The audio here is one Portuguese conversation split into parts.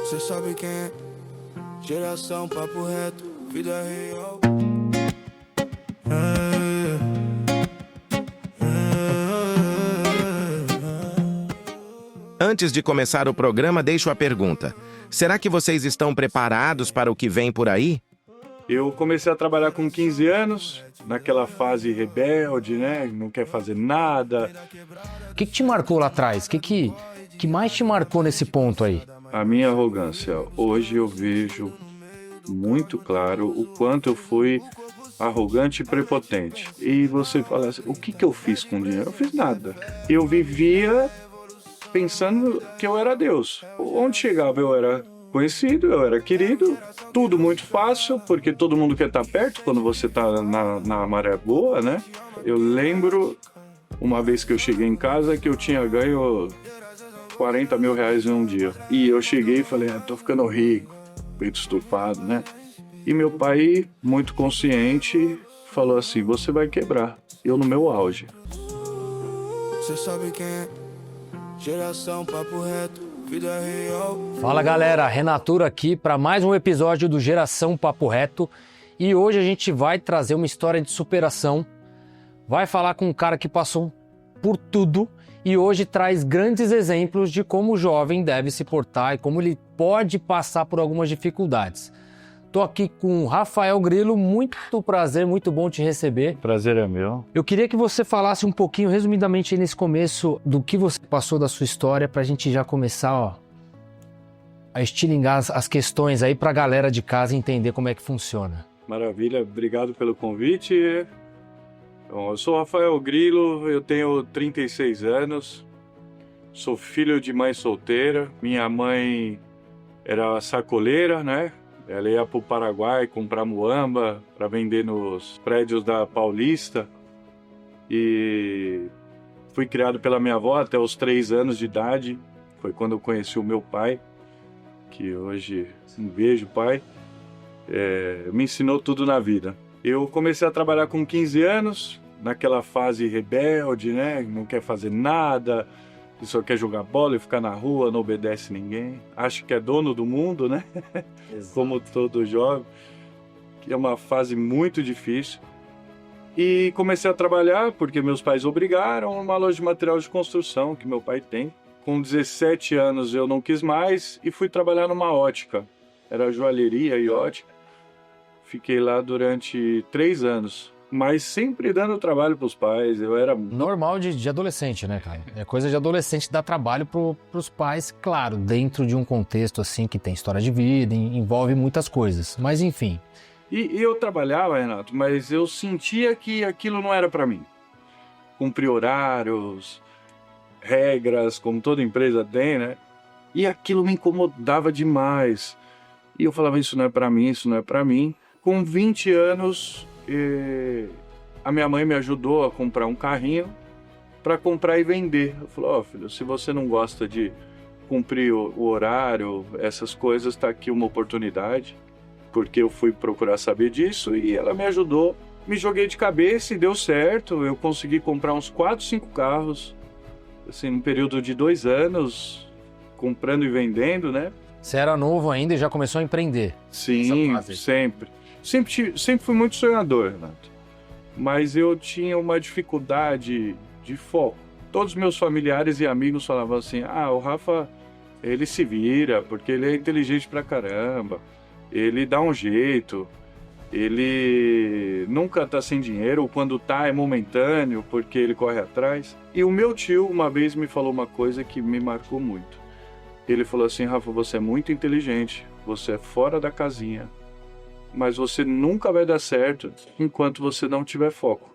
Cê sabe quem é? Geração papo reto, vida real. Antes de começar o programa, deixo a pergunta. Será que vocês estão preparados para o que vem por aí? Eu comecei a trabalhar com 15 anos, naquela fase rebelde, né? Não quer fazer nada. O que te marcou lá atrás? O que mais te marcou nesse ponto aí? A minha arrogância. Hoje eu vejo muito claro o quanto eu fui arrogante e prepotente. E você fala assim, o que eu fiz com o dinheiro? Eu fiz nada. Eu vivia pensando que eu era Deus. Onde chegava eu era conhecido, eu era querido, tudo muito fácil, porque todo mundo quer estar perto quando você está na maré boa, né? Eu lembro uma vez que eu cheguei em casa que eu tinha ganho 40 mil reais em um dia. E eu cheguei e falei, tô ficando rico, peito estufado, né? E meu pai, muito consciente, falou assim, você vai quebrar. Eu no meu auge. Cê sabe quem é? Geração papo reto, vida real. Fala galera, Renatura aqui para mais um episódio do Geração Papo Reto. E hoje a gente vai trazer uma história de superação. Vai falar com um cara que passou por tudo e hoje traz grandes exemplos de como o jovem deve se portar e como ele pode passar por algumas dificuldades. Tô aqui com o Rafael Grilo, muito prazer, muito bom te receber. Prazer é meu. Eu queria que você falasse um pouquinho, resumidamente, aí nesse começo, do que você passou da sua história, pra gente já começar, a estilingar as questões aí pra galera de casa entender como é que funciona. Maravilha, obrigado pelo convite. Bom, eu sou o Rafael Grilo, eu tenho 36 anos, sou filho de mãe solteira. Minha mãe era sacoleira, né? Ela ia para o Paraguai comprar muamba para vender nos prédios da Paulista. E fui criado pela minha avó até os 3 anos de idade. Foi quando eu conheci o meu pai, que hoje um beijo, pai. Me ensinou tudo na vida. Eu comecei a trabalhar com 15 anos, naquela fase rebelde, né? Não quer fazer nada, só quer jogar bola e ficar na rua, não obedece ninguém. Acho que é dono do mundo, né? Como todo jovem, que é uma fase muito difícil. E comecei a trabalhar porque meus pais obrigaram numa loja de material de construção que meu pai tem. Com 17 anos eu não quis mais e fui trabalhar numa ótica. Era joalheria e ótica. Fiquei lá durante 3 anos. Mas sempre dando trabalho pros pais, eu era... Normal de adolescente, né, cara? É coisa de adolescente dar trabalho pros pais, claro, dentro de um contexto assim que tem história de vida, envolve muitas coisas, mas enfim. E eu trabalhava, Renato, mas eu sentia que aquilo não era pra mim. Cumprir horários, regras, como toda empresa tem, né? E aquilo me incomodava demais. E eu falava, isso não é pra mim, isso não é pra mim. Com 20 anos... a minha mãe me ajudou a comprar um carrinho para comprar e vender. Eu falei, filho, se você não gosta de cumprir o horário, essas coisas, tá aqui uma oportunidade, porque eu fui procurar saber disso e ela me ajudou. Me joguei de cabeça e deu certo. Eu consegui comprar uns 4, 5 carros, assim, num período de 2 anos, comprando e vendendo, né? Você era novo ainda e já começou a empreender? Sim, sempre. Sempre fui muito sonhador, Renato. Mas eu tinha uma dificuldade de foco. Todos os meus familiares e amigos falavam assim, o Rafa, ele se vira, porque ele é inteligente pra caramba. Ele dá um jeito. Ele nunca tá sem dinheiro, ou quando tá é momentâneo, porque ele corre atrás. E o meu tio uma vez me falou uma coisa que me marcou muito. Ele falou assim, Rafa, você é muito inteligente, você é fora da casinha. Mas você nunca vai dar certo enquanto você não tiver foco.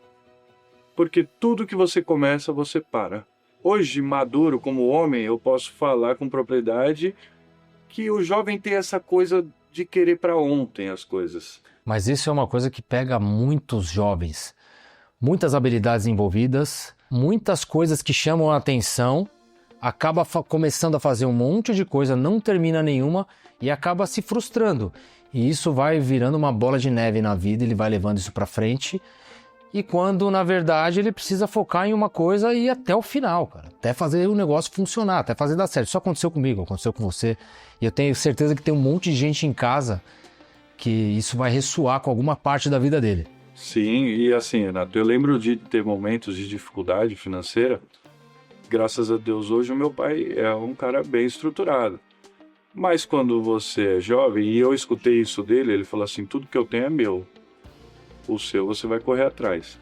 Porque tudo que você começa, você para. Hoje, maduro como homem, eu posso falar com propriedade que o jovem tem essa coisa de querer para ontem as coisas. Mas isso é uma coisa que pega muitos jovens. Muitas habilidades envolvidas, muitas coisas que chamam a atenção, acaba começando a fazer um monte de coisa, não termina nenhuma e acaba se frustrando. E isso vai virando uma bola de neve na vida, ele vai levando isso para frente e quando, na verdade, ele precisa focar em uma coisa e ir até o final, cara. Até fazer o negócio funcionar, até fazer dar certo. Isso aconteceu comigo, aconteceu com você. E eu tenho certeza que tem um monte de gente em casa que isso vai ressoar com alguma parte da vida dele. Sim, e assim, Renato, eu lembro de ter momentos de dificuldade financeira. Graças a Deus, hoje o meu pai é um cara bem estruturado. Mas quando você é jovem, e eu escutei isso dele, ele falou assim, tudo que eu tenho é meu. O seu você vai correr atrás.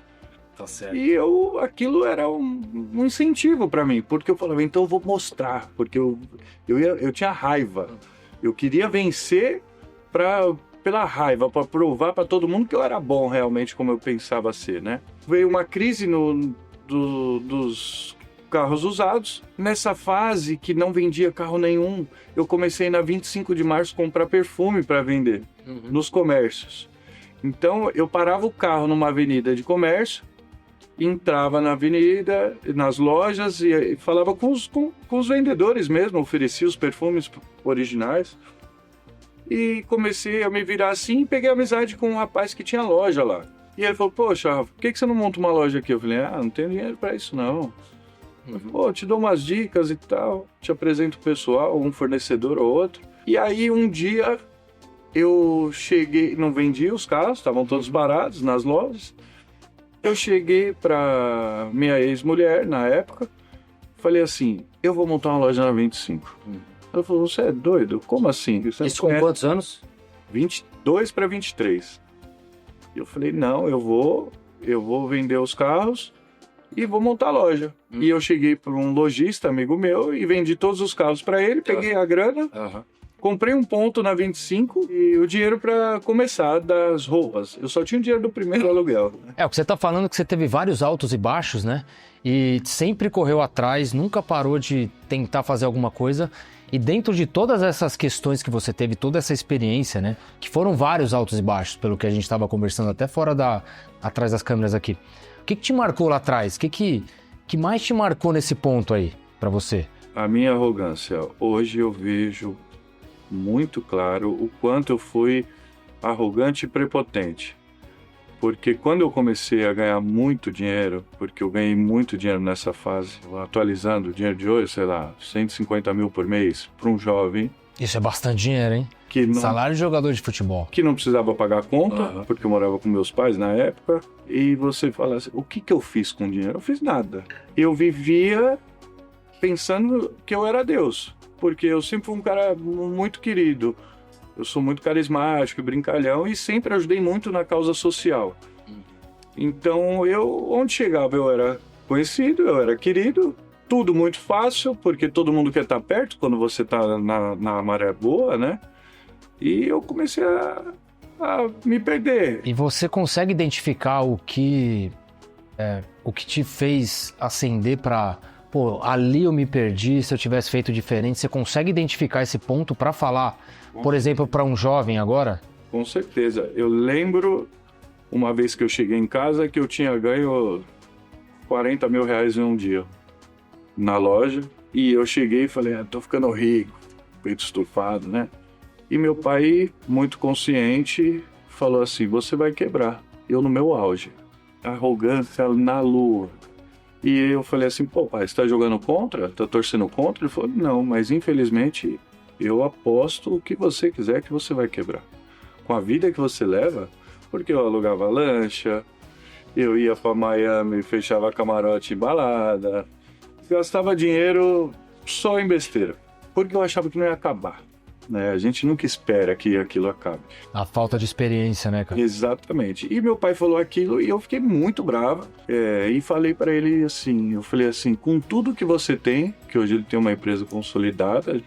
Tá certo. E aquilo era um incentivo para mim, porque eu falava, então eu vou mostrar, porque eu tinha raiva. Eu queria vencer pela raiva, para provar para todo mundo que eu era bom realmente, como eu pensava ser, né? Veio uma crise dos carros usados. Nessa fase que não vendia carro nenhum, eu comecei na 25 de março comprar perfume para vender nos comércios. Então eu parava o carro numa avenida de comércio, entrava na avenida, nas lojas e falava com os vendedores mesmo, oferecia os perfumes originais. E comecei a me virar assim e peguei amizade com um rapaz que tinha loja lá. E ele falou, poxa, Rafa, por que você não monta uma loja aqui? Eu falei, não tenho dinheiro para isso não. Pô, te dou umas dicas e tal, te apresento o pessoal, um fornecedor ou outro. E aí um dia eu cheguei, não vendi os carros, estavam todos baratos nas lojas. Eu cheguei para minha ex-mulher na época, falei assim, eu vou montar uma loja na 25. Ela falou, você é doido? Como assim? Você Isso com quantos anos? 22 para 23. E eu falei, não, eu vou vender os carros e vou montar a loja. E eu cheguei para um lojista, amigo meu, e vendi todos os carros para ele, peguei a grana, comprei um ponto na 25 e o dinheiro para começar das roupas. Eu só tinha o dinheiro do primeiro aluguel. O que você tá falando é que você teve vários altos e baixos, né? E sempre correu atrás, nunca parou de tentar fazer alguma coisa. E dentro de todas essas questões que você teve, toda essa experiência, né? Que foram vários altos e baixos, pelo que a gente estava conversando até atrás das câmeras aqui. O que te marcou lá atrás? O que mais te marcou nesse ponto aí, pra você? A minha arrogância. Hoje eu vejo muito claro o quanto eu fui arrogante e prepotente. Porque quando eu comecei a ganhar muito dinheiro, porque eu ganhei muito dinheiro nessa fase, atualizando o dinheiro de hoje, sei lá, 150 mil por mês para um jovem. Isso é bastante dinheiro, hein? Que não, salário de jogador de futebol. Que não precisava pagar a conta, porque eu morava com meus pais na época. E você fala assim, o que eu fiz com o dinheiro? Eu fiz nada. Eu vivia pensando que eu era Deus, porque eu sempre fui um cara muito querido. Eu sou muito carismático e brincalhão e sempre ajudei muito na causa social. Então, onde chegava, eu era conhecido, eu era querido, tudo muito fácil, porque todo mundo quer estar perto quando você está na maré boa, né? E eu comecei a me perder. E você consegue identificar o que te fez ascender para... Pô, ali eu me perdi, se eu tivesse feito diferente. Você consegue identificar esse ponto para falar, por exemplo, para um jovem agora? Com certeza. Eu lembro uma vez que eu cheguei em casa que eu tinha ganho 40 mil reais em um dia na loja. E eu cheguei e falei, tô ficando rico, peito estufado, né? E meu pai, muito consciente, falou assim, você vai quebrar. Eu no meu auge. Arrogância na lua. E eu falei assim, pô, pai, você tá jogando contra? Tá torcendo contra? Ele falou, não, mas infelizmente eu aposto o que você quiser que você vai quebrar. Com a vida que você leva, porque eu alugava lancha, eu ia pra Miami, fechava camarote em balada, gastava dinheiro só em besteira, porque eu achava que não ia acabar. Né? A gente nunca espera que aquilo acabe. A falta de experiência, né, cara? Exatamente. E meu pai falou aquilo e eu fiquei muito bravo. E falei para ele assim, eu falei assim, com tudo que você tem, que hoje ele tem uma empresa consolidada,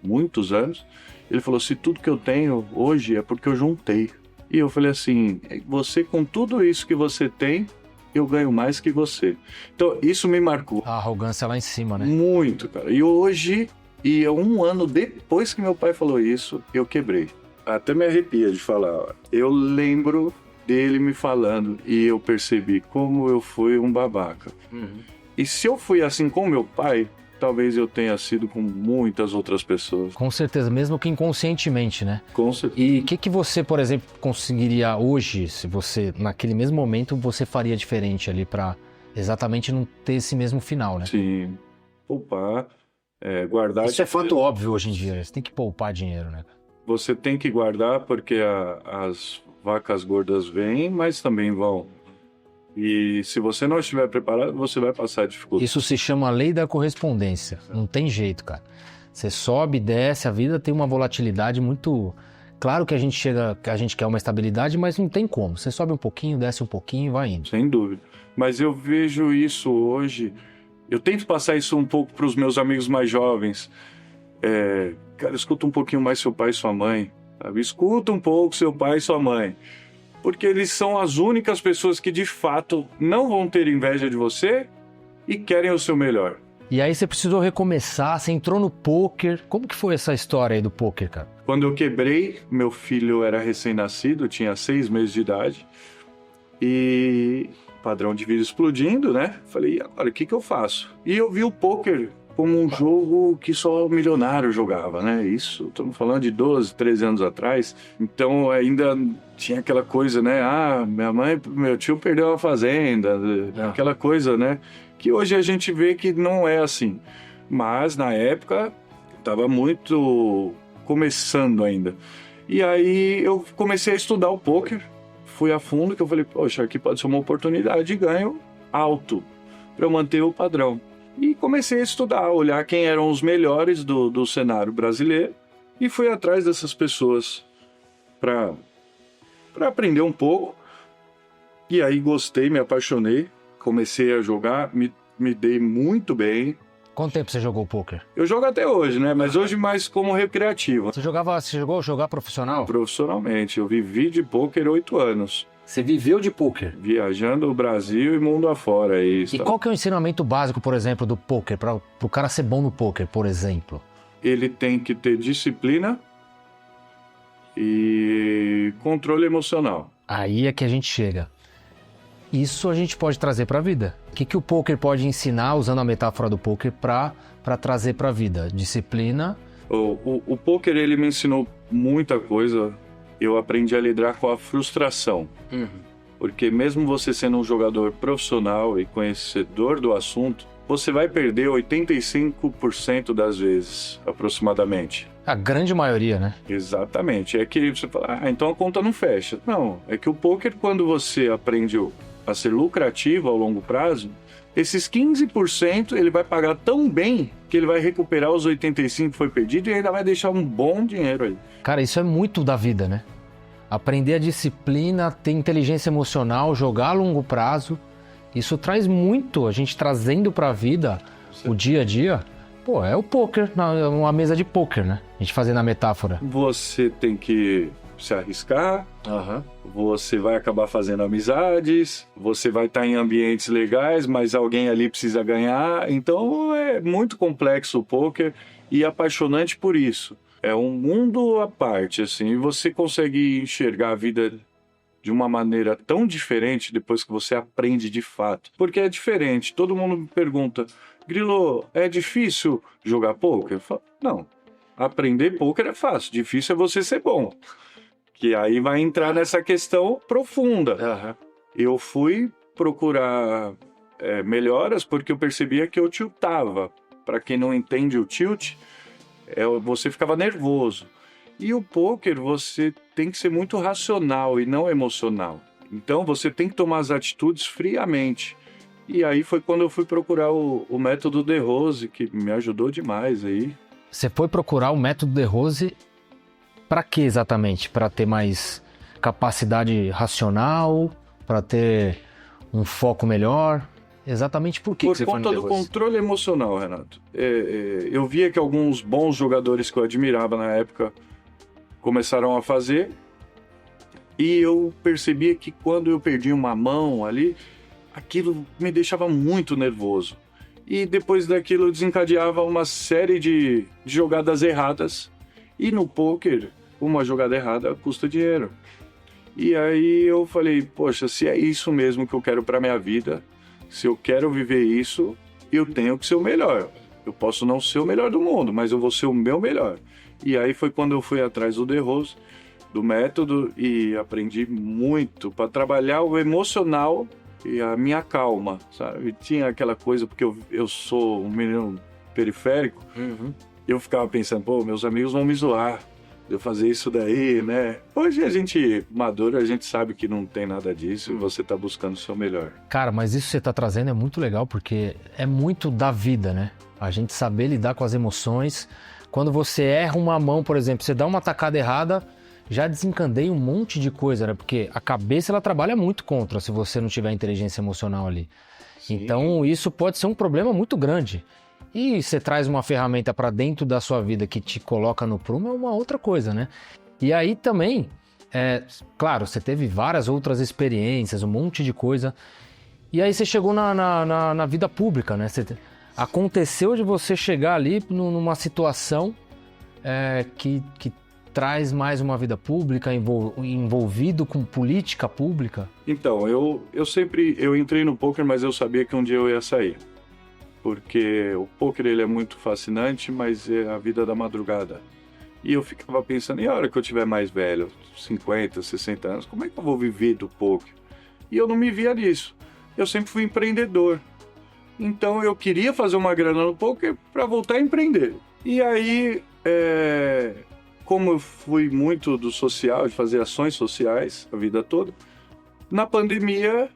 muitos anos, ele falou, se tudo que eu tenho hoje é porque eu juntei. E eu falei assim, você com tudo isso que você tem, eu ganho mais que você. Então isso me marcou. A arrogância lá em cima, né? Muito, cara. E hoje... E um ano depois que meu pai falou isso, eu quebrei. Até me arrepia de falar. Eu lembro dele me falando e eu percebi como eu fui um babaca. E se eu fui assim com meu pai, talvez eu tenha sido com muitas outras pessoas. Com certeza, mesmo que inconscientemente, né? Com certeza. E o que você, por exemplo, conseguiria hoje, se você, naquele mesmo momento, você faria diferente ali pra exatamente não ter esse mesmo final, né? Sim. Poupar, guardar. Isso é fato óbvio hoje em dia, você tem que poupar dinheiro, né? Você tem que guardar porque as vacas gordas vêm, mas também vão. E se você não estiver preparado, você vai passar dificuldade. Isso se chama lei da correspondência, não tem jeito, cara. Você sobe, desce, a vida tem uma volatilidade muito... Claro que a gente quer uma estabilidade, mas não tem como. Você sobe um pouquinho, desce um pouquinho e vai indo. Sem dúvida. Mas eu vejo isso hoje... Eu tento passar isso um pouco para os meus amigos mais jovens. Cara, escuta um pouquinho mais seu pai e sua mãe. Sabe? Escuta um pouco seu pai e sua mãe. Porque eles são as únicas pessoas que, de fato, não vão ter inveja de você e querem o seu melhor. E aí você precisou recomeçar, você entrou no poker. Como que foi essa história aí do poker, cara? Quando eu quebrei, meu filho era recém-nascido, tinha 6 meses de idade. E padrão de vida explodindo, né? Falei, e agora, o que eu faço? E eu vi o poker como um jogo que só o milionário jogava, né? Isso, estamos falando de 12, 13 anos atrás. Então ainda tinha aquela coisa, né? Ah, meu tio perdeu a fazenda, aquela coisa, né? Que hoje a gente vê que não é assim. Mas na época estava muito começando ainda. E aí eu comecei a estudar o poker, fui a fundo, que eu falei, poxa, aqui pode ser uma oportunidade de ganho alto para eu manter o padrão. E comecei a estudar, olhar quem eram os melhores do cenário brasileiro e fui atrás dessas pessoas para aprender um pouco. E aí gostei, me apaixonei, comecei a jogar, me dei muito bem. Quanto tempo você jogou poker? Eu jogo até hoje, né? Mas hoje mais como recreativo. Você chegou a jogar profissional? Profissionalmente, eu vivi de poker 8 anos. Você viveu de poker? Viajando o Brasil e mundo afora. E qual que é o ensinamento básico, por exemplo, do poker? Para o cara ser bom no poker, por exemplo? Ele tem que ter disciplina e controle emocional. Aí é que a gente chega. Isso a gente pode trazer para a vida. O que o poker pode ensinar, usando a metáfora do poker, para trazer para a vida? Disciplina. O poker, ele me ensinou muita coisa. Eu aprendi a lidar com a frustração. Porque mesmo você sendo um jogador profissional e conhecedor do assunto, você vai perder 85% das vezes, aproximadamente. A grande maioria, né? Exatamente. É que você fala, então a conta não fecha. Não, é que o poker, quando você aprende a ser lucrativo ao longo prazo, esses 15% ele vai pagar tão bem que ele vai recuperar os 85% que foi perdido e ainda vai deixar um bom dinheiro aí. Cara, isso é muito da vida, né? Aprender a disciplina, ter inteligência emocional, jogar a longo prazo. Isso traz muito, a gente trazendo pra vida o dia a dia. Pô, é o poker, uma mesa de poker, né? A gente fazendo a metáfora. Você tem que se arriscar, você vai acabar fazendo amizades, você vai estar em ambientes legais, mas alguém ali precisa ganhar. Então é muito complexo o poker e apaixonante por isso. É um mundo à parte, assim, e você consegue enxergar a vida de uma maneira tão diferente depois que você aprende de fato. Porque é diferente, todo mundo me pergunta, Grilo, é difícil jogar poker? Eu falo, não, aprender poker é fácil, difícil é você ser bom. Que aí vai entrar nessa questão profunda. Eu fui procurar melhoras porque eu percebia que eu tiltava. Para quem não entende o tilt, você ficava nervoso. E o poker, você tem que ser muito racional e não emocional. Então, você tem que tomar as atitudes friamente. E aí foi quando eu fui procurar o método De Rose, que me ajudou demais aí. Você foi procurar o método De Rose para quê exatamente? Para ter mais capacidade racional? Para ter um foco melhor? Exatamente por que você foi no Por De conta do Rose? controle emocional, Renato. Eu via que alguns bons jogadores que eu admirava na época começaram a fazer, e eu percebia que quando eu perdia uma mão ali, aquilo me deixava muito nervoso. E depois daquilo desencadeava uma série de jogadas erradas. E no poker, uma jogada errada custa dinheiro. E aí eu falei, poxa, se é isso mesmo que eu quero para minha vida, se eu quero viver isso, eu tenho que ser o melhor. Eu posso não ser o melhor do mundo, mas eu vou ser o meu melhor. E aí foi quando eu fui atrás do The Rose, do método, e aprendi muito para trabalhar o emocional e a minha calma, sabe? E tinha aquela coisa, porque eu sou um menino periférico, eu ficava pensando, pô, meus amigos vão me zoar de eu fazer isso daí, né? Hoje a gente madura, a gente sabe que não tem nada disso e você tá buscando o seu melhor. Cara, mas isso que você tá trazendo é muito legal, porque é muito da vida, né? A gente saber lidar com as emoções. Quando você erra uma mão, por exemplo, você dá uma tacada errada, já desencandeia um monte de coisa, né? Porque a cabeça, ela trabalha muito contra se você não tiver inteligência emocional ali. Sim. Então, isso pode ser um problema muito grande. E você traz uma ferramenta para dentro da sua vida que te coloca no prumo, é uma outra coisa, né? E aí também, claro, você teve várias outras experiências, um monte de coisa. E aí você chegou na vida pública, né? Aconteceu de você chegar ali numa situação que traz mais uma vida pública, envolvido com política pública? Então, eu entrei no poker, mas eu sabia que um dia eu ia sair. Porque o poker ele é muito fascinante, mas é a vida da madrugada. E eu ficava pensando, e a hora que eu tiver mais velho, 50, 60 anos, como é que eu vou viver do poker? E eu não me via nisso. Eu sempre fui empreendedor. Então eu queria fazer uma grana no poker para voltar a empreender. E aí, como eu fui muito do social, de fazer ações sociais a vida toda, na pandemia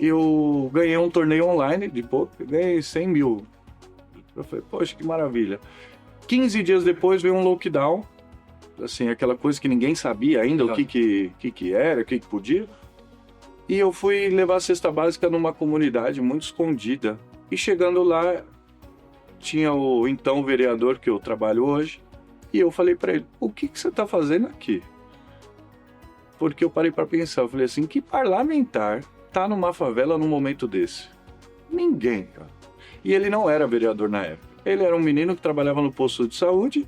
eu ganhei um torneio online de poker, ganhei 100 mil. Eu falei, poxa, que maravilha. 15 dias depois veio um lockdown, assim, aquela coisa que ninguém sabia ainda o que era, o que podia. E eu fui levar a cesta básica numa comunidade muito escondida. E chegando lá, tinha o então vereador que eu trabalho hoje, e eu falei para ele, o que você está fazendo aqui? Porque eu parei para pensar, eu falei assim, que parlamentar tá numa favela num momento desse? Ninguém, cara. E ele não era vereador na época. Ele era um menino que trabalhava no posto de saúde,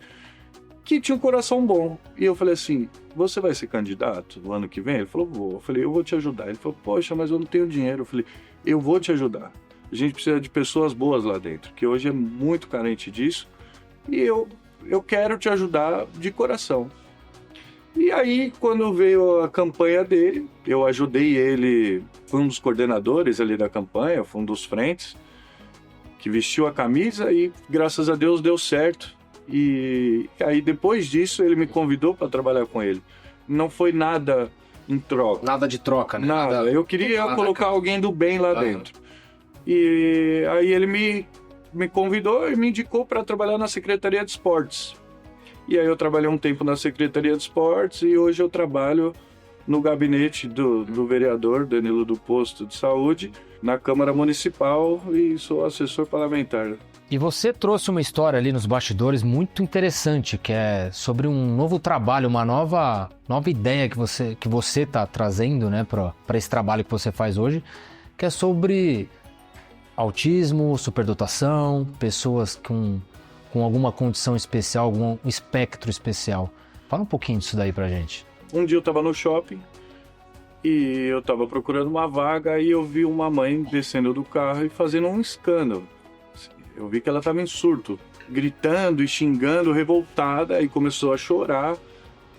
que tinha um coração bom. E eu falei assim, você vai ser candidato no ano que vem? Ele falou, vou. Eu falei, eu vou te ajudar. Ele falou, poxa, mas eu não tenho dinheiro. Eu falei, eu vou te ajudar. A gente precisa de pessoas boas lá dentro, que hoje é muito carente disso. E eu quero te ajudar de coração. E aí, quando veio a campanha dele, eu ajudei ele, fui um dos coordenadores ali da campanha, fui um dos frentes, que vestiu a camisa e, graças a Deus, deu certo. E aí, depois disso, ele me convidou para trabalhar com ele. Não foi nada em troca. Nada de troca, né? Nada. Eu queria colocar alguém do bem lá dentro. E aí ele me convidou e me indicou para trabalhar na Secretaria de Esportes. E aí eu trabalhei um tempo na Secretaria de Esportes e hoje eu trabalho no gabinete do vereador Danilo do Posto de Saúde, na Câmara Municipal, e sou assessor parlamentar. E você trouxe uma história ali nos bastidores muito interessante, que é sobre um novo trabalho, uma nova ideia que você está trazendo, né, para esse trabalho que você faz hoje, que é sobre autismo, superdotação, pessoas com alguma condição especial, algum espectro especial. Fala um pouquinho disso daí pra gente. Um dia eu estava no shopping e eu estava procurando uma vaga e eu vi uma mãe descendo do carro e fazendo um escândalo. Eu vi que ela estava em surto, gritando e xingando, revoltada, e começou a chorar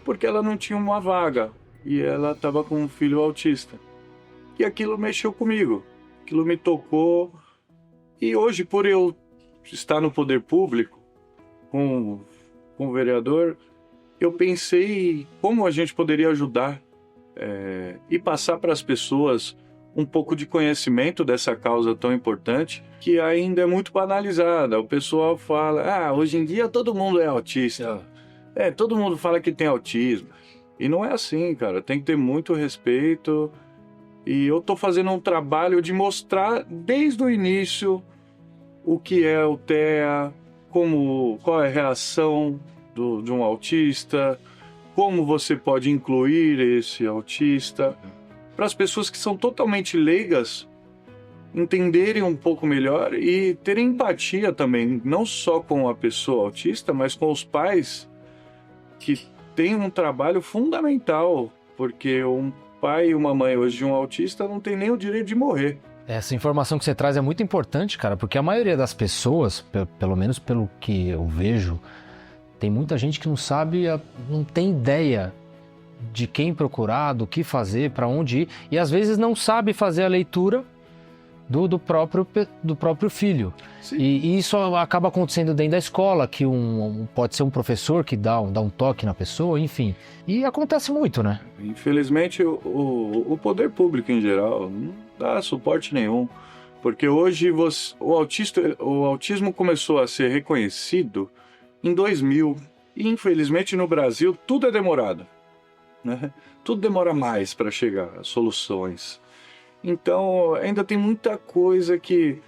porque ela não tinha uma vaga e ela estava com um filho autista. E aquilo mexeu comigo, aquilo me tocou. E hoje, por eu estar no poder público, com o vereador, eu pensei como a gente poderia ajudar e passar para as pessoas um pouco de conhecimento dessa causa tão importante, que ainda é muito banalizada. O pessoal fala, hoje em dia todo mundo é autista. Todo mundo fala que tem autismo. E não é assim, cara. Tem que ter muito respeito. E eu tô fazendo um trabalho de mostrar desde o início o que é o TEA, qual é a reação de um autista, como você pode incluir esse autista, para as pessoas que são totalmente leigas entenderem um pouco melhor e terem empatia também, não só com a pessoa autista, mas com os pais, que têm um trabalho fundamental, porque um pai e uma mãe hoje de um autista não tem nem o direito de morrer. Essa informação que você traz é muito importante, cara, porque a maioria das pessoas, pelo menos pelo que eu vejo, tem muita gente que não sabe, não tem ideia de quem procurar, do que fazer, para onde ir, e às vezes não sabe fazer a leitura do próprio filho. E isso acaba acontecendo dentro da escola, que pode ser um professor que dá um toque na pessoa, enfim. E acontece muito, né? Infelizmente, o poder público em geral não dá suporte nenhum, porque hoje o autismo começou a ser reconhecido em 2000, e infelizmente no Brasil tudo é demorado, né? Tudo demora mais para chegar às soluções. Então, ainda tem muita coisa que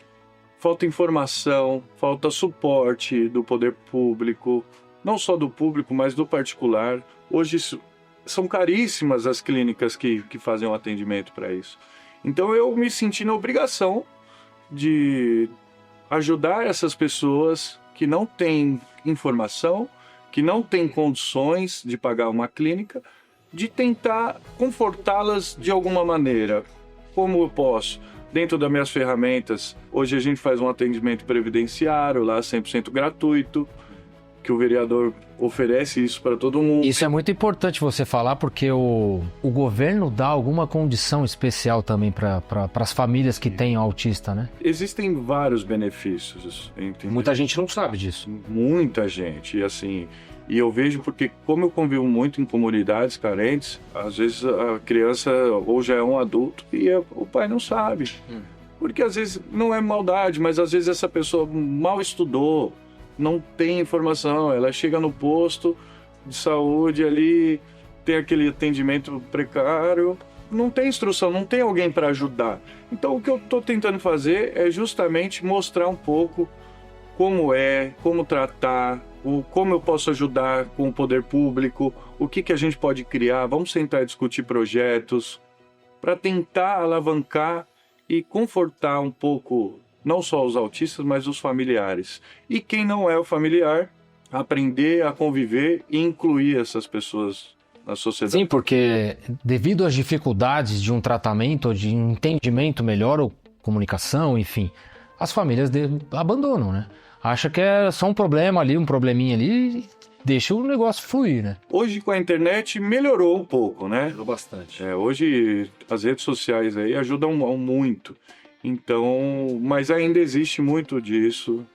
falta informação, falta suporte do poder público, não só do público, mas do particular. Hoje são caríssimas as clínicas que fazem um atendimento para isso. Então, eu me senti na obrigação de ajudar essas pessoas que não têm informação, que não têm condições de pagar uma clínica, de tentar confortá-las de alguma maneira. Como eu posso? Dentro das minhas ferramentas, hoje a gente faz um atendimento previdenciário lá 100% gratuito, que o vereador oferece isso para todo mundo. Isso é muito importante você falar, porque o governo dá alguma condição especial também para as famílias que têm autista, né? Existem vários benefícios. Entendeu? Muita gente não sabe disso. Muita gente, e assim... E eu vejo porque, como eu convivo muito em comunidades carentes, às vezes a criança ou já é um adulto e o pai não sabe. Porque às vezes não é maldade, mas às vezes essa pessoa mal estudou, não tem informação, ela chega no posto de saúde ali, tem aquele atendimento precário, não tem instrução, não tem alguém para ajudar. Então o que eu estou tentando fazer é justamente mostrar um pouco como tratar, como eu posso ajudar com o poder público, o que a gente pode criar. Vamos sentar e discutir projetos para tentar alavancar e confortar um pouco, não só os autistas, mas os familiares. E quem não é o familiar, aprender a conviver e incluir essas pessoas na sociedade. Sim, porque devido às dificuldades de um tratamento, ou de entendimento melhor, ou comunicação, enfim, as famílias abandonam, né? Acha que é só um problema ali, um probleminha ali, e deixa o negócio fluir, né? Hoje com a internet melhorou um pouco, né? Melhorou bastante. Hoje as redes sociais aí ajudam muito. Então, mas ainda existe muito disso.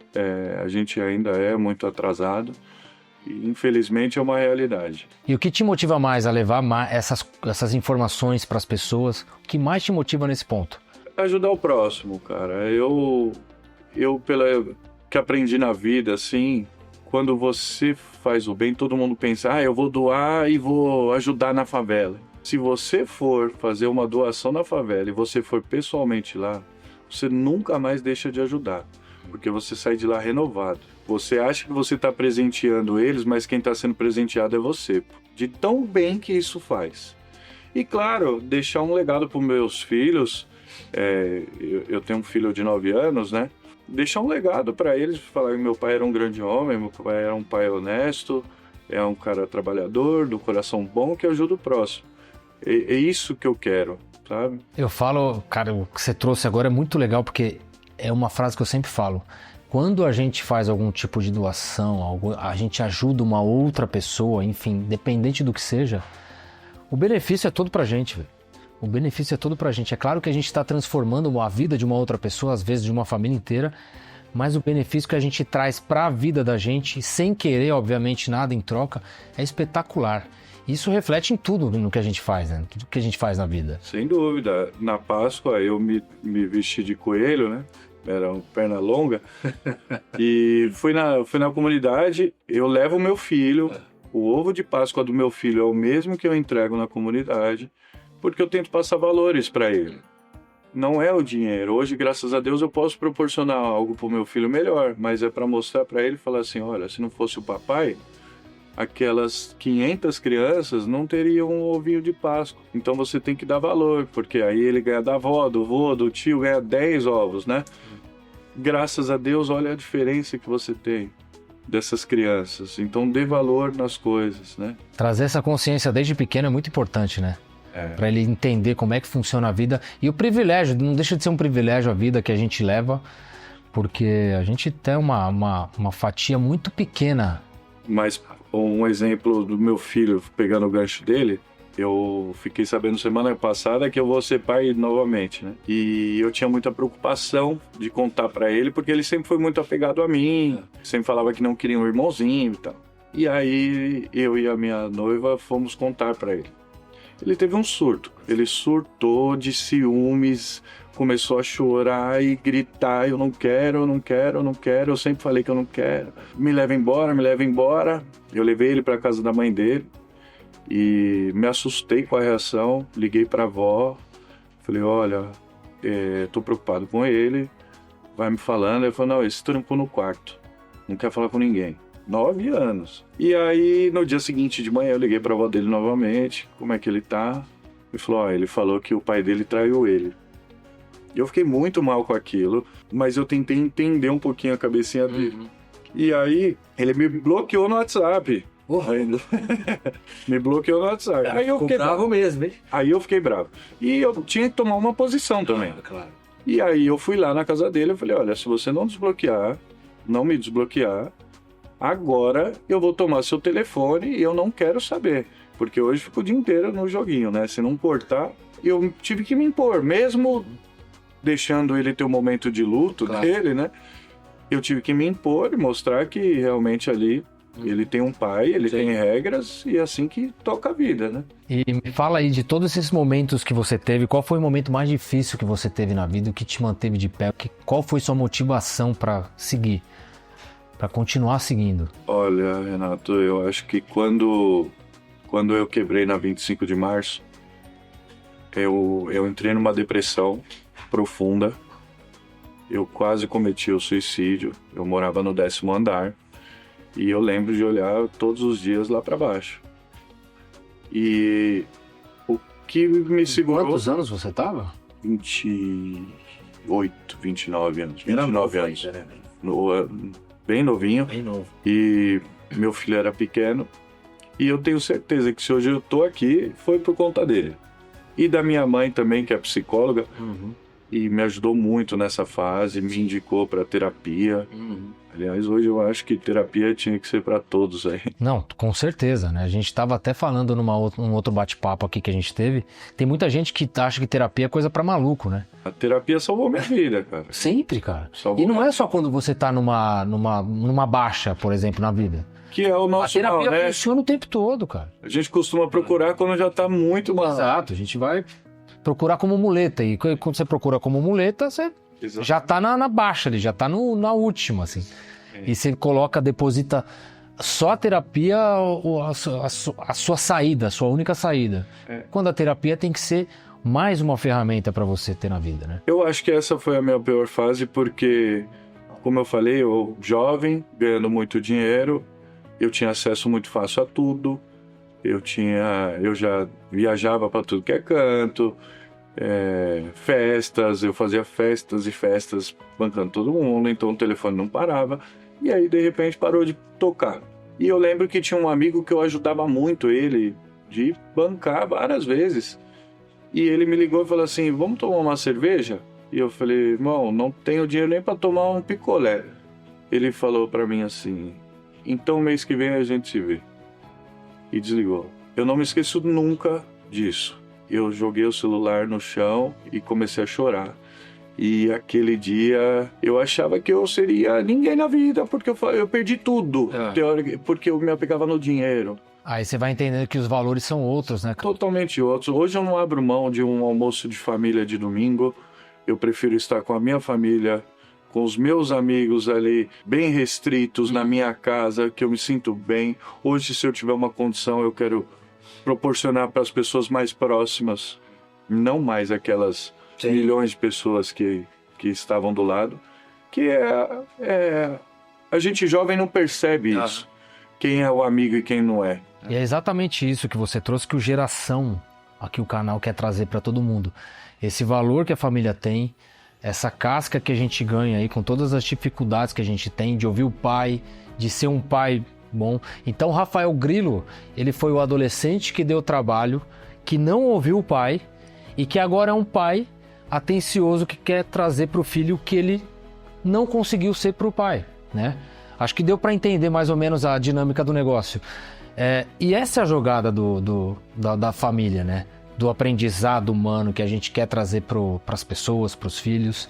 A gente ainda é muito atrasado. E, infelizmente é uma realidade. E o que te motiva mais a levar essas informações para as pessoas? O que mais te motiva nesse ponto? Ajudar o próximo, cara. Eu que aprendi na vida, assim, quando você faz o bem, todo mundo pensa, eu vou doar e vou ajudar na favela. Se você for fazer uma doação na favela e você for pessoalmente lá, você nunca mais deixa de ajudar, porque você sai de lá renovado. Você acha que você está presenteando eles, mas quem está sendo presenteado é você, de tão bem que isso faz. E claro, deixar um legado para os meus filhos. Eu tenho um filho de 9 anos, né? Deixar um legado para eles, falar que meu pai era um grande homem, meu pai era um pai honesto, é um cara trabalhador, do coração bom, que ajuda o próximo. É isso que eu quero, sabe? Eu falo, cara, o que você trouxe agora é muito legal, porque é uma frase que eu sempre falo. Quando a gente faz algum tipo de doação, a gente ajuda uma outra pessoa, enfim, independente do que seja, o benefício é todo pra gente, velho. O benefício é todo pra gente. É claro que a gente está transformando a vida de uma outra pessoa, às vezes de uma família inteira, mas o benefício que a gente traz para a vida da gente, sem querer, obviamente, nada em troca, é espetacular. Isso reflete em tudo no que a gente faz, né? Tudo que a gente faz na vida. Sem dúvida. Na Páscoa eu me vesti de coelho, né? Era uma perna longa. E fui na comunidade, eu levo o meu filho, o ovo de Páscoa do meu filho é o mesmo que eu entrego na comunidade, porque eu tento passar valores para ele. Não é o dinheiro. Hoje, graças a Deus, eu posso proporcionar algo para o meu filho melhor, mas é para mostrar para ele e falar assim, olha, se não fosse o papai, aquelas 500 crianças não teriam um ovinho de Páscoa. Então você tem que dar valor, porque aí ele ganha da avó, do vô, do tio, ganha 10 ovos, né? Graças a Deus, olha a diferença que você tem dessas crianças. Então dê valor nas coisas, né? Trazer essa consciência desde pequeno é muito importante, né? Para ele entender como é que funciona a vida. E o privilégio, não deixa de ser um privilégio a vida que a gente leva, porque a gente tem uma fatia muito pequena. Mas um exemplo do meu filho, pegando o gancho dele, eu fiquei sabendo semana passada que eu vou ser pai novamente, né? E eu tinha muita preocupação de contar pra ele, porque ele sempre foi muito apegado a mim, sempre falava que não queria um irmãozinho e tal. E aí eu e a minha noiva fomos contar pra ele. Ele teve um surto, ele surtou de ciúmes, começou a chorar e gritar, eu não quero, eu não quero, eu não quero, eu sempre falei que eu não quero. Me leva embora, me leva embora. Eu levei ele pra casa da mãe dele. E me assustei com a reação, liguei pra avó, falei, olha, tô preocupado com ele, vai me falando. Ele falou, não, ele se trancou no quarto, não quer falar com ninguém. 9 anos. E aí, no dia seguinte de manhã, eu liguei pra avó dele novamente, como é que ele tá? Ele falou, ó, ele falou que o pai dele traiu ele. Eu fiquei muito mal com aquilo, mas eu tentei entender um pouquinho a cabecinha dele. E aí, ele me bloqueou no WhatsApp. Ainda. Me bloqueou no WhatsApp. Aí eu fiquei bravo mesmo, hein? Aí eu fiquei bravo. E eu tinha que tomar uma posição também. Claro. E aí eu fui lá na casa dele e falei, olha, se você não desbloquear, não me desbloquear, agora eu vou tomar seu telefone e eu não quero saber. Porque hoje fico o dia inteiro no joguinho, né? Se não cortar, eu tive que me impor. Mesmo deixando ele ter um momento de luto dele, né? Eu tive que me impor e mostrar que realmente ali ele tem um pai, ele tem regras e é assim que toca a vida, né? E me fala aí de todos esses momentos que você teve, qual foi o momento mais difícil que você teve na vida, o que te manteve de pé, qual foi sua motivação para seguir, para continuar seguindo? Olha, Renato, eu acho que quando eu quebrei na 25 de março, eu entrei numa depressão profunda, eu quase cometi o suicídio, eu morava no 10º andar, e eu lembro de olhar todos os dias lá para baixo. E o que me segurou... Quantos anos você tava? 28, 29 anos. 29 anos. Né? Bem novinho. Bem novo. E meu filho era pequeno. E eu tenho certeza que se hoje eu tô aqui, foi por conta dele. E da minha mãe também, que é psicóloga. E me ajudou muito nessa fase, me indicou para terapia. Aliás, hoje eu acho que terapia tinha que ser para todos aí. Não, com certeza, né? A gente estava até falando num outro bate-papo aqui que a gente teve. Tem muita gente que acha que terapia é coisa para maluco, né? A terapia salvou minha vida, cara. Sempre, cara. Salvou E não é só quando você tá numa baixa, por exemplo, na vida. Que é o A nosso terapia mal, né? funciona o tempo todo, cara. A gente costuma procurar quando já tá muito mal. Exato, a gente vai procurar como muleta. E quando você procura como muleta, você Exato. já tá na baixa ali, já tá na última, assim. E você deposita só a terapia, a sua saída, a sua única saída. Quando a terapia tem que ser mais uma ferramenta para você ter na vida, né? Eu acho que essa foi a minha pior fase porque, como eu falei, eu jovem, ganhando muito dinheiro, eu tinha acesso muito fácil a tudo. Eu já viajava para tudo que é canto, festas, eu fazia festas e festas bancando todo mundo, então o telefone não parava. E aí, de repente, parou de tocar. E eu lembro que tinha um amigo que eu ajudava muito ele, de bancar várias vezes. E ele me ligou e falou assim, vamos tomar uma cerveja? E eu falei, irmão, não tenho dinheiro nem para tomar um picolé. Ele falou para mim assim, então mês que vem a gente se vê. E desligou. Eu não me esqueço nunca disso. Eu joguei o celular no chão e comecei a chorar. E aquele dia eu achava que eu seria ninguém na vida, porque eu perdi tudo, porque eu me apegava no dinheiro. Aí você vai entendendo que os valores são outros, né? Totalmente outros. Hoje eu não abro mão de um almoço de família de domingo. Eu prefiro estar com a minha família, com os meus amigos ali, bem restritos na minha casa, que eu me sinto bem. Hoje, se eu tiver uma condição, eu quero proporcionar para as pessoas mais próximas, não mais aquelas milhões de pessoas que estavam do lado, que a gente jovem não percebe isso, quem é o amigo e quem não é. E é exatamente isso que você trouxe, que o Geração, aqui o canal quer trazer para todo mundo. Esse valor que a família tem, essa casca que a gente ganha aí, com todas as dificuldades que a gente tem, de ouvir o pai, de ser um pai bom. Então o Rafael Grilo, ele foi o adolescente que deu trabalho, que não ouviu o pai e que agora é um pai atencioso que quer trazer para o filho o que ele não conseguiu ser para o pai, né? Acho que deu para entender mais ou menos a dinâmica do negócio. E essa é a jogada da família, né? Do aprendizado humano que a gente quer trazer para as pessoas, para os filhos.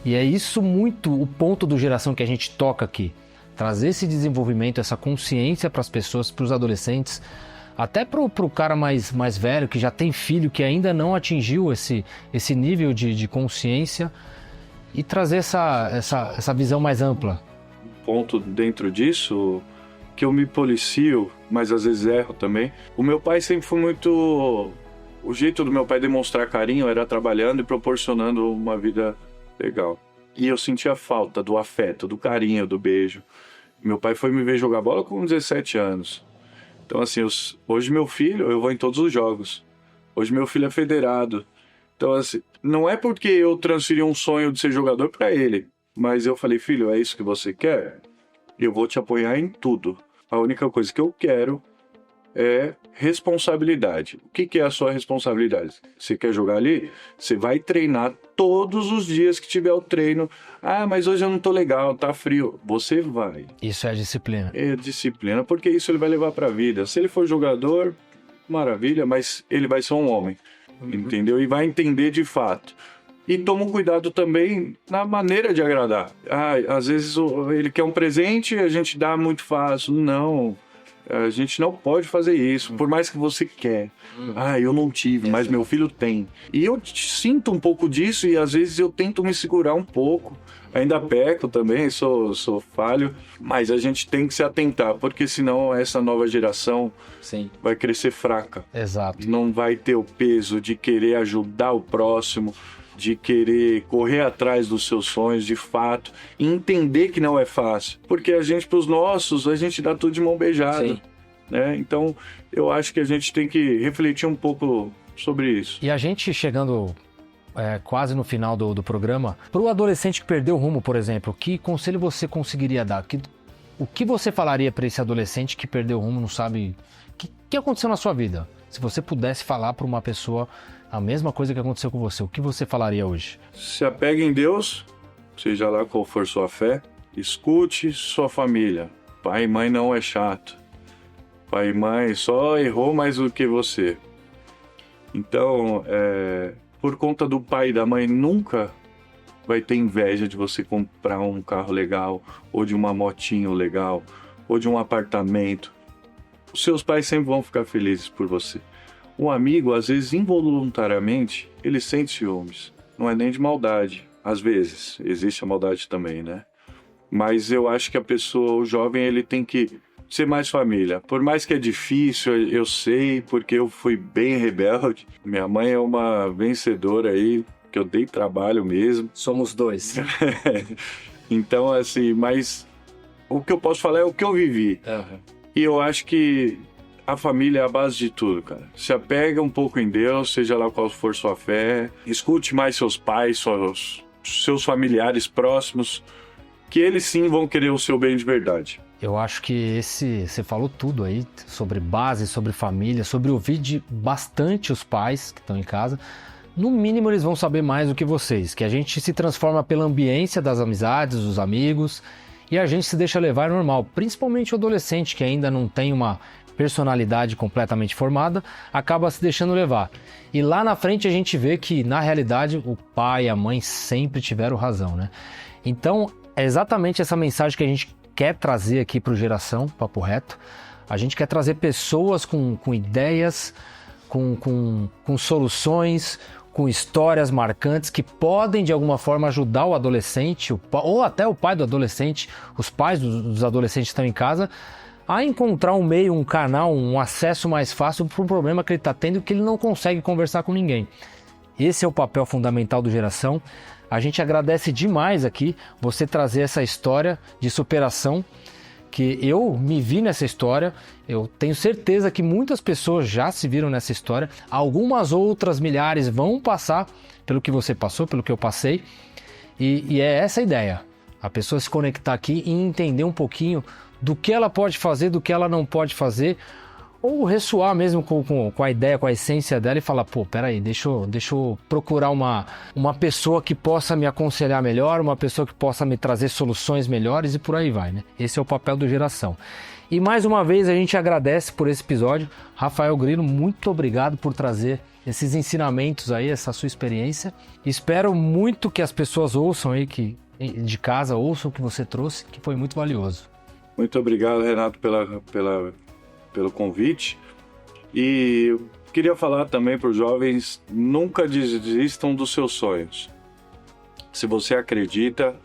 E é isso muito o ponto do Geração que a gente toca aqui. Trazer esse desenvolvimento, essa consciência para as pessoas, para os adolescentes, até para o cara mais velho, que já tem filho, que ainda não atingiu esse nível de consciência, e trazer essa visão mais ampla. Ponto dentro disso que eu me policio, mas às vezes erro também. O meu pai sempre foi muito... O jeito do meu pai demonstrar carinho era trabalhando e proporcionando uma vida legal. E eu sentia falta do afeto, do carinho, do beijo. Meu pai foi me ver jogar bola com 17 anos. Então assim, hoje meu filho, eu vou em todos os jogos. Hoje meu filho é federado. Então assim, não é porque eu transferi um sonho de ser jogador para ele. Mas eu falei, filho, é isso que você quer? Eu vou te apoiar em tudo. A única coisa que eu quero é responsabilidade. O que é a sua responsabilidade? Você quer jogar ali? Você vai treinar todos os dias que tiver o treino. Ah, mas hoje eu não tô legal, tá frio. Você vai. Isso é disciplina. É disciplina, porque isso ele vai levar pra vida. Se ele for jogador, maravilha, mas ele vai ser um homem. Entendeu? E vai entender de fato. E toma um cuidado também na maneira de agradar. Às vezes ele quer um presente e a gente dá muito fácil. Não, a gente não pode fazer isso, por mais que você quer. Eu não tive, mas meu filho tem. E eu sinto um pouco disso e às vezes eu tento me segurar um pouco. Ainda peco também, sou falho, mas a gente tem que se atentar, porque senão essa nova geração vai crescer fraca. Exato. Não vai ter o peso de querer ajudar o próximo, de querer correr atrás dos seus sonhos de fato e entender que não é fácil, porque a gente, pros nossos, a gente dá tudo de mão beijada, né? Então eu acho que a gente tem que refletir um pouco sobre isso. E a gente chegando quase no final do programa, pro adolescente que perdeu o rumo, por exemplo, que conselho você conseguiria dar? O que você falaria para esse adolescente que perdeu o rumo, não sabe o que aconteceu na sua vida? Se você pudesse falar para uma pessoa a mesma coisa que aconteceu com você, o que você falaria hoje? Se apegue em Deus, seja lá qual for sua fé, escute sua família. Pai e mãe não é chato. Pai e mãe só errou mais do que você. Então, por conta do pai e da mãe, nunca vai ter inveja de você comprar um carro legal, ou de uma motinho legal, ou de um apartamento. Os seus pais sempre vão ficar felizes por você. Um amigo, às vezes, involuntariamente, ele sente ciúmes. Não é nem de maldade. Às vezes, existe a maldade também, né? Mas eu acho que a pessoa, o jovem, ele tem que ser mais família. Por mais que é difícil, eu sei, porque eu fui bem rebelde. Minha mãe é uma vencedora aí, que eu dei trabalho mesmo. Somos dois. Então, assim, mas o que eu posso falar é o que eu vivi. E eu acho que a família é a base de tudo, cara. Se apega um pouco em Deus, seja lá qual for sua fé. Escute mais seus pais, seus familiares próximos, que eles sim vão querer o seu bem de verdade. Eu acho que você falou tudo aí, sobre base, sobre família, sobre ouvir bastante os pais que estão em casa. No mínimo eles vão saber mais do que vocês, que a gente se transforma pela ambiência das amizades, dos amigos, e a gente se deixa levar normal, principalmente o adolescente que ainda não tem uma personalidade completamente formada, acaba se deixando levar. E lá na frente a gente vê que, na realidade, o pai e a mãe sempre tiveram razão, né? Então, é exatamente essa mensagem que a gente quer trazer aqui para o Geração Papo Reto. A gente quer trazer pessoas com ideias, com soluções, com histórias marcantes que podem, de alguma forma, ajudar o adolescente, ou até o pai do adolescente, os pais dos adolescentes que estão em casa, a encontrar um meio, um canal, um acesso mais fácil para um problema que ele está tendo, que ele não consegue conversar com ninguém. Esse é o papel fundamental do Geração. A gente agradece demais aqui você trazer essa história de superação, que eu me vi nessa história, eu tenho certeza que muitas pessoas já se viram nessa história, algumas outras milhares vão passar pelo que você passou, pelo que eu passei, e é essa a ideia, a pessoa se conectar aqui e entender um pouquinho do que ela pode fazer, do que ela não pode fazer, ou ressoar mesmo com a ideia, com a essência dela e falar, pô, peraí, deixa eu procurar uma pessoa que possa me aconselhar melhor, uma pessoa que possa me trazer soluções melhores e por aí vai, né? Esse é o papel do Geração. E mais uma vez a gente agradece por esse episódio. Rafael Grilo, muito obrigado por trazer esses ensinamentos aí, essa sua experiência. Espero muito que as pessoas ouçam aí, que de casa ouçam o que você trouxe, que foi muito valioso. Muito obrigado, Renato, pelo convite. E eu queria falar também para os jovens, nunca desistam dos seus sonhos. Se você acredita,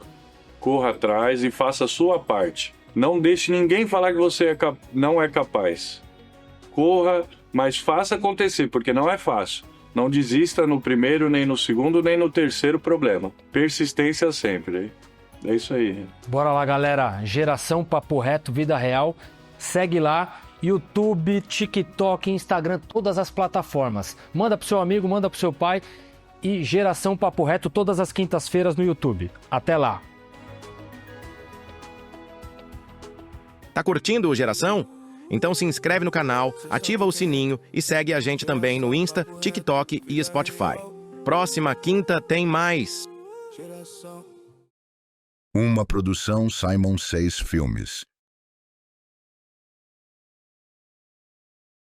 corra atrás e faça a sua parte. Não deixe ninguém falar que você não é capaz. Corra, mas faça acontecer, porque não é fácil. Não desista no primeiro, nem no segundo, nem no terceiro problema. Persistência sempre. É isso aí. Bora lá, galera. Geração Papo Reto, vida real. Segue lá. YouTube, TikTok, Instagram, todas as plataformas. Manda pro seu amigo, manda pro seu pai. E Geração Papo Reto todas as quintas-feiras no YouTube. Até lá. Tá curtindo o Geração? Então se inscreve no canal, ativa o sininho e segue a gente também no Insta, TikTok e Spotify. Próxima quinta tem mais. Geração. Uma produção Simon Says Filmes.